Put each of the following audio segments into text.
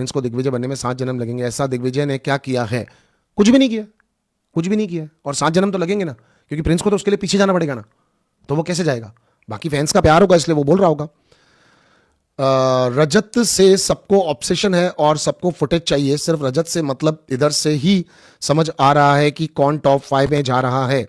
Prince को दिग्विजय बनने में 7 जन्म लगेंगे, ऐसा दिग्विजय ने क्या किया है? कुछ भी नहीं किया, कुछ भी नहीं किया। और 7 जन्म तो लगेंगे ना, क्योंकि प्रिंस को तो उसके लिए पीछे जाना पड़ेगा ना, तो वो कैसे जाएगा? बाकी फैंस का प्यार होगा इसलिए वो बोल रहा होगा। रजत से सबको ऑब्सेशन है और सबको फुटेज चाहिए, सिर्फ रजत से मतलब इधर से ही समझ आ रहा है कि कौन टॉप 5 में जा रहा है।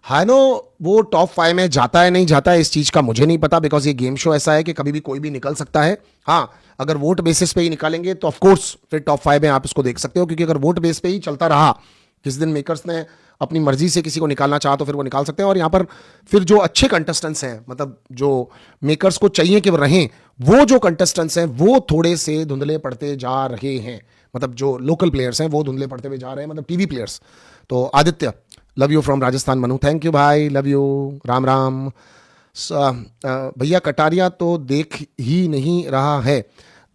है नो, वो टॉप 5 में जाता है नहीं जाता है इस चीज का मुझे नहीं पता, बिकॉज ये गेम शो ऐसा है कि कभी भी कोई भी निकल सकता है। हाँ, अगर वोट बेसिस पे ही निकालेंगे तो ऑफकोर्स फिर टॉप 5 में आप इसको देख सकते हो, क्योंकि अगर वोट बेस पे ही चलता रहा, किस दिन मेकर्स ने अपनी मर्जी से किसी को निकालना चाहा तो फिर वो निकाल सकते हैं। और यहाँ पर फिर जो अच्छे कंटेस्टेंट्स हैं, मतलब जो मेकर्स को चाहिए कि वो रहें, वो जो कंटेस्टेंट्स हैं वो थोड़े से धुंधले पड़ते जा रहे हैं। मतलब जो लोकल प्लेयर्स हैं वो धुंधले पड़ते हुए जा रहे हैं, मतलब टीवी प्लेयर्स। तो Aditya, love you from Rajasthan. Manu, thank you भाई, लव यू, राम राम। भैया कटारिया तो देख ही नहीं रहा है।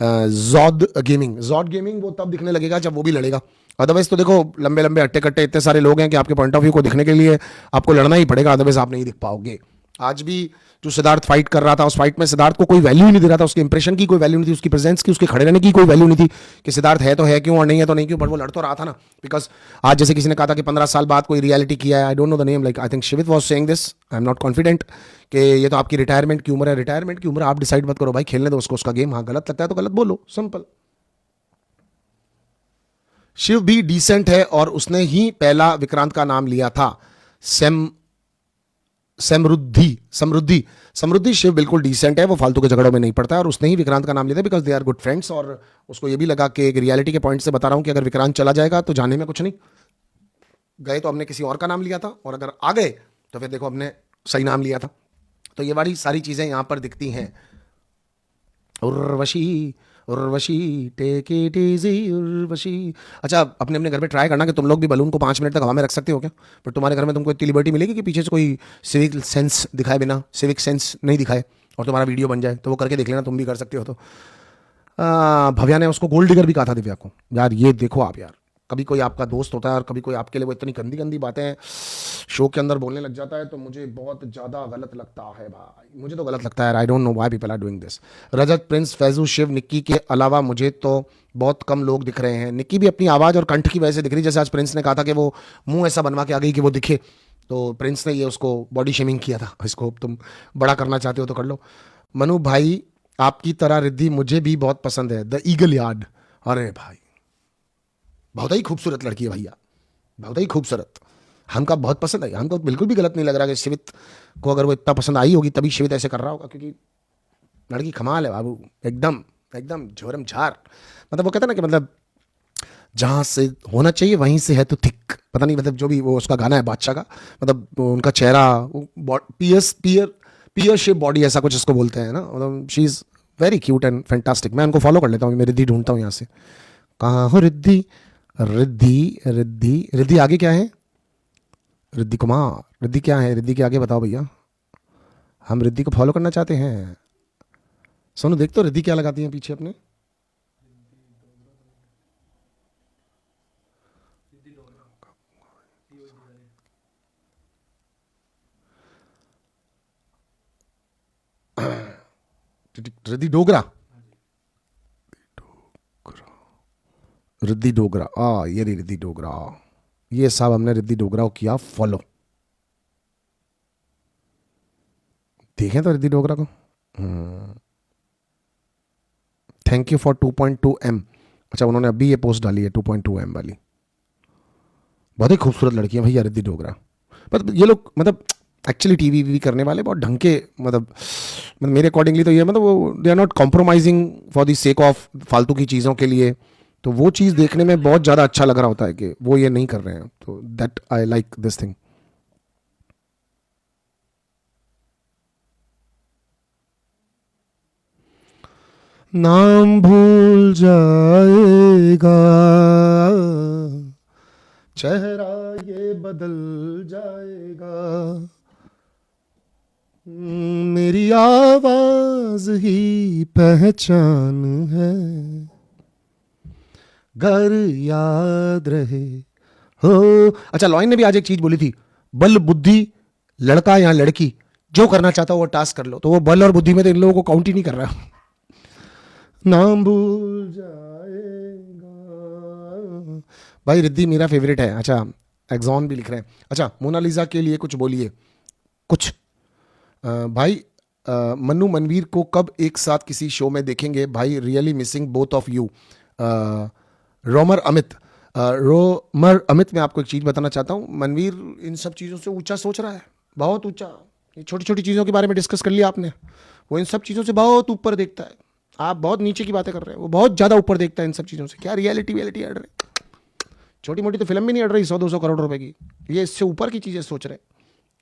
जॉड गेमिंग वो तब दिखने लगेगा जब वो भी लड़ेगा, अदरवाइज तो देखो लंबे लंबे हट्टे कट्टे इतने सारे लोग हैं कि आपके पॉइंट ऑफ व्यू को दिखने के लिए आपको लड़ना ही पड़ेगा, अदरवाइज आप नहीं दिख पाओगे। आज भी जो सिद्धार्थ फाइट कर रहा था, उस फाइट में सिद्धार्थ को कोई वैल्यू ही नहीं दे रहा था, उसके इंप्रेशन की कोई वैल्यू नहीं थी, उसकी प्रेजेंस की, उसके खड़े रहने की कोई वैल्यू नहीं थी कि सिद्धार्थ है तो है क्यों और नहीं है तो नहीं क्यों, पर वो लड़ तो रहा था ना। बिकॉज आज जैसे किसी ने कहा था कि 15 साल बाद कोई रियलिटी किया है, I don't know the name, like I think Shivit was saying this, I am not confident कि ये तो आपकी रिटायरमेंट की उम्र है। रिटायरमेंट की उम्र आप डिसाइड मत करो भाई, खेलने दो उसको उसका गेम। हाँ, गलत लगता है तो गलत बोलो, सिंपल। शिव भी डिसेंट है और उसने ही पहला विक्रांत का नाम लिया था। समृद्धि शिव बिल्कुल डिसेंट है, वो फालतू के झगड़ों में नहीं पड़ता है और उसने ही विक्रांत का नाम लिया था because they are good friends. और उसको ये भी लगा कि एक रियलिटी के पॉइंट से बता रहा हूं कि अगर विक्रांत चला जाएगा तो जाने में कुछ नहीं, गए तो हमने किसी और का नाम लिया था, और अगर आ गए तो फिर देखो हमने सही नाम लिया था। तो ये वाली सारी चीजें यहां पर दिखती हैं। Urvashi Urvashi take it easy Urvashi. अच्छा, अपने अपने घर में ट्राई करना कि तुम लोग भी बलून को 5 मिनट तक हवा में रख सकते हो क्या? पर तुम्हारे घर में तुमको इतनी लिबर्टी मिलेगी कि पीछे से कोई सिविक सेंस दिखाए बिना, सिविक सेंस नहीं दिखाए और तुम्हारा वीडियो बन जाए, तो वो करके देख लेना, तुम भी कर सकते हो। तो भव्या ने उसको गोल्ड डिगर भी कहा था दिव्या को। यार ये देखो आप, यार कभी कोई आपका दोस्त होता है और कभी कोई आपके लिए वो इतनी गंदी गंदी बातें शो के अंदर बोलने लग जाता है तो मुझे बहुत ज़्यादा गलत लगता है भाई, मुझे तो गलत लगता है। I don't know why people are doing this. Rajat, Prince, Faizu, Shiv, Nikki के अलावा मुझे तो बहुत कम लोग दिख रहे हैं। निक्की भी अपनी आवाज़ और कंठ की वजह से दिख रही, जैसे आज प्रिंस ने कहा था कि वो मुंह ऐसा बनवा के आ गई कि वो दिखे, तो प्रिंस ने ये उसको बॉडी शेमिंग किया था। इसको तुम बड़ा करना चाहते हो तो कर लो। मनु भाई, आपकी तरह रिद्धि मुझे भी बहुत पसंद है, द ईगल यार्ड। अरे भाई बहुत ही खूबसूरत लड़की है भैया, बहुत ही खूबसूरत, हमका बहुत पसंद आई। हमको बिल्कुल भी गलत नहीं लग रहा कि शिवित को अगर वो इतना पसंद आई होगी तभी शिवित ऐसे कर रहा होगा, क्योंकि लड़की कमाल है बाबू, एकदम एकदम झोरम झार। मतलब वो कहता ना कि मतलब जहाँ से होना चाहिए वहीं से है तो थिक, पता नहीं मतलब जो भी वो उसका गाना है बादशाह का, मतलब उनका चेहरा पियर शेप बॉडी ऐसा कुछ इसको बोलते हैं ना, मतलब she is very cute and fantastic. मैं उनको फॉलो कर लेता हूँ, मैं रिद्धि ढूंढता हूँ यहाँ से, कहाँ हो रिद्धि। रिद्धि रिद्धि रिद्धि आगे क्या है? रिद्धि कुमार, रिद्धि क्या है? रिद्धि के आगे बताओ भैया, हम रिद्धि को फॉलो करना चाहते हैं। सोनू देख तो रिद्धि क्या लगाती हैं पीछे अपने। रिद्धि डोगरा, रिद्धि डोगरा, ये रही रिद्धि डोगरा। ये साहब हमने रिद्धि डोगरा को किया फॉलो, देखें तो रिद्धि डोगरा को। Thank you for 2.2 M। अच्छा, उन्होंने अभी ये पोस्ट डाली है 2.2 M वाली। बहुत ही खूबसूरत लड़की है भैया रिद्धि डोगरा। पर ये लोग मतलब एक्चुअली टीवी करने वाले बहुत ढंग के, मतलब मेरे अकॉर्डिंगली तो ये मतलब वो they are not compromising for the sake of फालतू की चीज़ों के लिए, तो वो चीज़ देखने में बहुत ज़्यादा अच्छा लग रहा होता है कि वो ये नहीं कर रहे हैं, तो that I like this thing. नाम भूल जाएगा, चेहरा ये बदल जाएगा, मेरी आवाज ही पहचान है, घर याद रहे हो। अच्छा, लॉयन ने भी आज एक चीज बोली थी, बल बुद्धि लड़का या लड़की जो करना चाहता हो वो टास्क कर लो, तो वो बल और बुद्धि में तो इन लोगों को काउंट ही नहीं कर रहा। नाम भूल जाए भाई रिद्धि मेरा फेवरेट है। अच्छा, एग्जॉन भी लिख रहे हैं। अच्छा, मोनालिसा के लिए कुछ बोलिए कुछ। भाई मन्नू मनवीर को कब एक साथ किसी शो में देखेंगे भाई? Really missing both of you. रोमर अमित, रोमर अमित, मैं आपको एक चीज़ बताना चाहता हूँ, मनवीर इन सब चीज़ों से ऊंचा सोच रहा है, बहुत ऊंचा। ये छोटी छोटी चीज़ों के बारे में डिस्कस कर लिया आपने, वो इन सब चीज़ों से बहुत ऊपर देखता है। आप बहुत नीचे की बातें कर रहे हैं, वो बहुत ज़्यादा ऊपर देखता है इन सब चीज़ों से। क्या रियलिटी रियलिटी अड़ रही, छोटी मोटी तो फिल्म भी नहीं अड़ रही 100-200 करोड़ रुपए की, ये इससे ऊपर की चीज़ें सोच रहे हैं,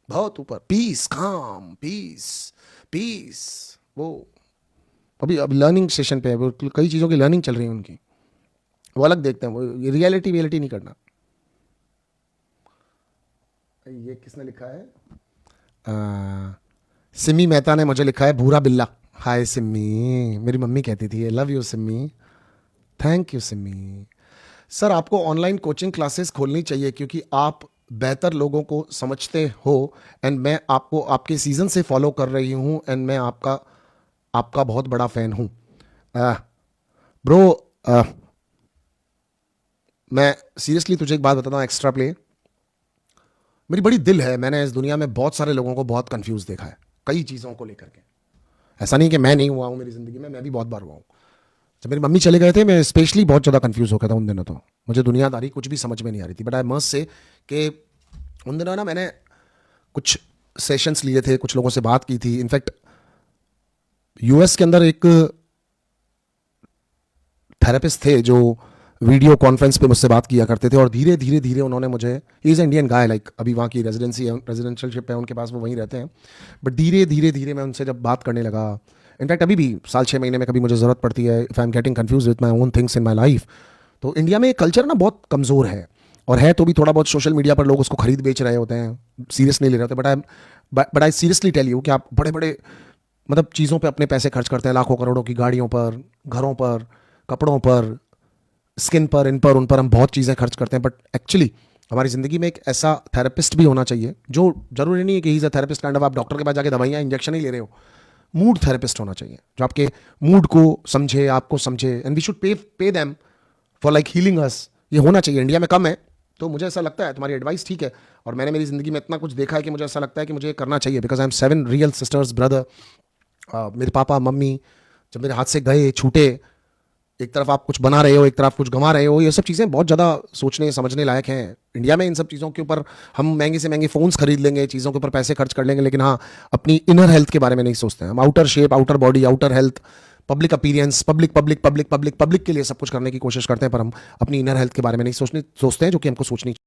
बहुत ऊपर। पीस, काम, पीस, पीस। वो अभी लर्निंग सेशन पे है, वो कई चीज़ों की लर्निंग चल रही है उनकी, वो अलग देखते हैं, वो रियलिटी रियलिटी नहीं करना। ये किसने लिखा है? सिमी मेहता ने मुझे लिखा है भूरा बिल्ला। हाय सिमी, मेरी मम्मी कहती थी love you Simi, thank you Simi. Sir आपको ऑनलाइन कोचिंग क्लासेस खोलनी चाहिए क्योंकि आप बेहतर लोगों को समझते हो, एंड मैं आपको आपके सीज़न से फॉलो कर रही हूँ, एंड मैं आपका आपका बहुत बड़ा फ़ैन हूँ ब्रो। मैं सीरियसली तुझे एक बात बताता हूँ, एक्स्ट्रा प्ले, मेरी बड़ी दिल है। मैंने इस दुनिया में बहुत सारे लोगों को बहुत कंफ्यूज देखा है कई चीज़ों को लेकर के। ऐसा नहीं कि मैं नहीं हुआ हूँ मेरी ज़िंदगी में, मैं भी बहुत बार हुआ हूँ। जब मेरी मम्मी चले गए थे, मैं स्पेशली बहुत ज़्यादा कंफ्यूज हो गया था उन दिनों, तो मुझे दुनियादारी कुछ भी समझ में नहीं आ रही थी। बट आई मस्ट से कि उन दिनों ना मैंने कुछ सेशंस लिए थे, कुछ लोगों से बात की थी। इनफैक्ट यूएस के अंदर एक थेरेपिस्ट थे जो वीडियो कॉन्फ्रेंस पे मुझसे बात किया करते थे, और धीरे धीरे धीरे उन्होंने मुझे, he is Indian guy, like अभी वहाँ की रेजिडेंसी है, रेजिडेंशियलशिप है उनके पास, वो वहीं रहते हैं। बट धीरे धीरे धीरे मैं उनसे जब बात करने लगा, इनफैक्ट अभी भी साल 6 महीने में कभी मुझे ज़रूरत पड़ती है, if I am getting confuse with my own things in my life, तो इंडिया में कल्चर ना बहुत कमज़ोर है, और है तो भी थोड़ा बहुत सोशल मीडिया पर लोग उसको खरीद बेच रहे होते हैं, सीरियस नहीं ले रहे होते। But I seriously tell you कि आप बड़े बड़े मतलब चीज़ों पे अपने पैसे खर्च करते हैं, लाखों करोड़ों की गाड़ियों पर, घरों पर, कपड़ों पर, स्किन पर, इन पर उन पर हम बहुत चीज़ें खर्च करते हैं। बट एक्चुअली हमारी ज़िंदगी में एक ऐसा थेरेपिस्ट भी होना चाहिए, जो जरूरी नहीं है कि he is a therapist kind of, आप डॉक्टर के पास जाके दवाइयाँ इंजेक्शन ही ले रहे हो। मूड थेरेपिस्ट होना चाहिए जो आपके मूड को समझे, आपको समझे, and we should pay them for like healing us. ये होना चाहिए, इंडिया में कम है, तो मुझे ऐसा लगता है तुम्हारी एडवाइस ठीक है, और मैंने मेरी ज़िंदगी में इतना कुछ देखा है कि मुझे ऐसा लगता है कि मुझे करना चाहिए, because I am 7 real sisters brother. मेरे पापा मम्मी जब मेरे हाथ से गए, छूटे, एक तरफ आप कुछ बना रहे हो, एक तरफ कुछ गंवा रहे हो, ये सब चीज़ें बहुत ज़्यादा सोचने समझने लायक हैं। इंडिया में इन सब चीज़ों के ऊपर हम महंगे से महंगे फ़ोन्स खरीद लेंगे, चीज़ों के ऊपर पैसे खर्च कर लेंगे, लेकिन हाँ अपनी इनर हेल्थ के बारे में नहीं सोचते हैं हम। Outer shape, outer body, outer health, public appearance, public public public public public के लिए सब कुछ करने की कोशिश करते हैं, पर हम अपनी इनर हेल्थ के बारे में नहीं सोचते हैं, जो कि हमको सोचनी